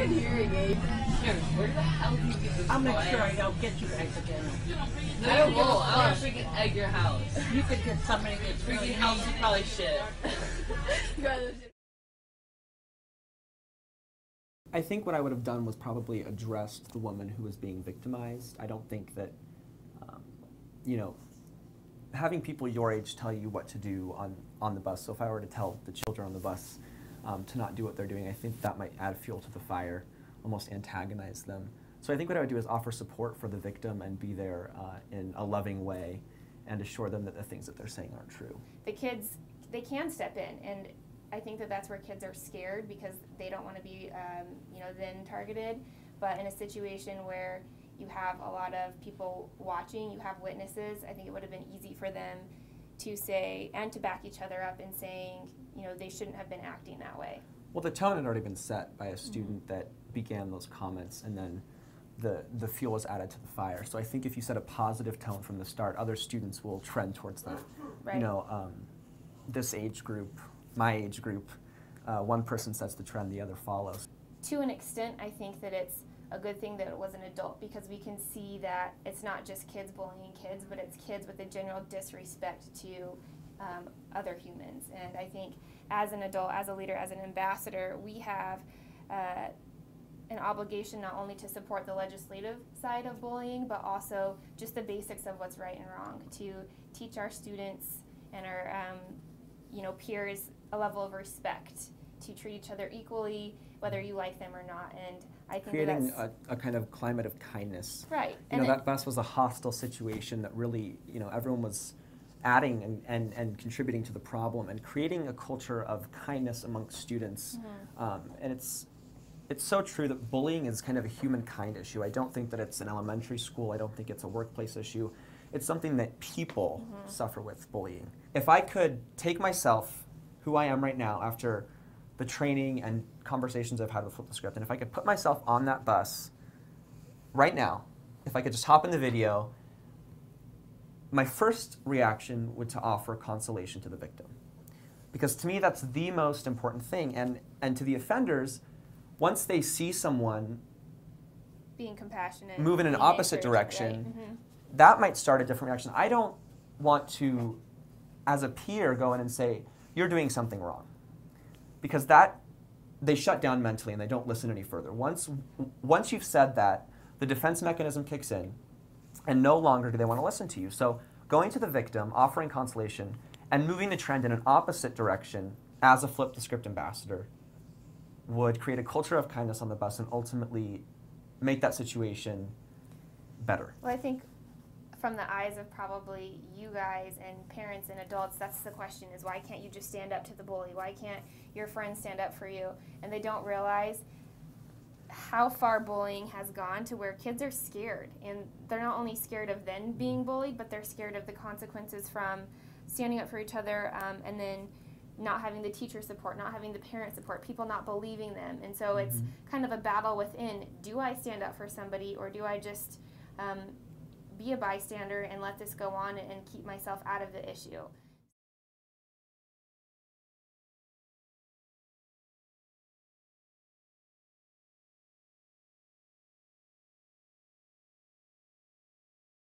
freaking hearing aid. Where the hell do you get this? I'll make sure I don't get you guys again. No, I won't. I'm gonna freaking egg your house. You could get somebody that's Freaking really house is probably shit. I think what I would have done was probably addressed the woman who was being victimized. I don't think that, you know, having people your age tell you what to do on the bus. So if I were to tell the children on the bus to not do what they're doing, I think that might add fuel to the fire, almost antagonize them. So I think what I would do is offer support for the victim and be there in a loving way and assure them that the things that they're saying aren't true. The kids, they can step in, and I think that that's where kids are scared because they don't want to be, you know, then targeted. But in a situation where you have a lot of people watching, you have witnesses, I think it would have been easy for them to say and to back each other up in saying, you know, they shouldn't have been acting that way. Well, the tone had already been set by a student that began those comments, and then the fuel was added to the fire. So I think if you set a positive tone from the start, other students will trend towards that. Right. You know, this age group, my age group, one person sets the trend, the other follows. To an extent, I think that it's a good thing that it was an adult because we can see that it's not just kids bullying kids, but it's kids with a general disrespect to other humans. And I think as an adult, as a leader, as an ambassador, we have an obligation not only to support the legislative side of bullying, but also just the basics of what's right and wrong, to teach our students and our you know, peers a level of respect, to treat each other equally, whether you like them or not. And I think creating that's a kind of climate of kindness. right. You know, that bus was a hostile situation that really, you know, everyone was adding and contributing to the problem and creating a culture of kindness amongst students. And it's so true that bullying is kind of a humankind issue. I don't think that it's an elementary school. I don't think it's a workplace issue. It's something that people suffer with, bullying. If I could take myself, who I am right now, after the training and conversations I've had with Flip the Script, and if I could put myself on that bus right now, if I could just hop in the video, my first reaction would to offer consolation to the victim. Because to me, that's the most important thing. And to the offenders, once they see someone being compassionate, move in an opposite direction, right? that might start a different reaction. I don't want to, as a peer, go in and say, you're doing something wrong. Because that, they shut down mentally and they don't listen any further. Once you've said that, the defense mechanism kicks in, and no longer do they want to listen to you. So going to the victim, offering consolation, and moving the trend in an opposite direction as a Flip the Script ambassador would create a culture of kindness on the bus and ultimately make that situation better. Well, I think from the eyes of probably you guys and parents and adults, that's the question, is why can't you just stand up to the bully? Why can't your friends stand up for you? And they don't realize how far bullying has gone to where kids are scared. And they're not only scared of them being bullied, but they're scared of the consequences from standing up for each other and then not having the teacher support, not having the parent support, people not believing them. And so it's kind of a battle within. Do I stand up for somebody, or do I just be a bystander and let this go on and keep myself out of the issue?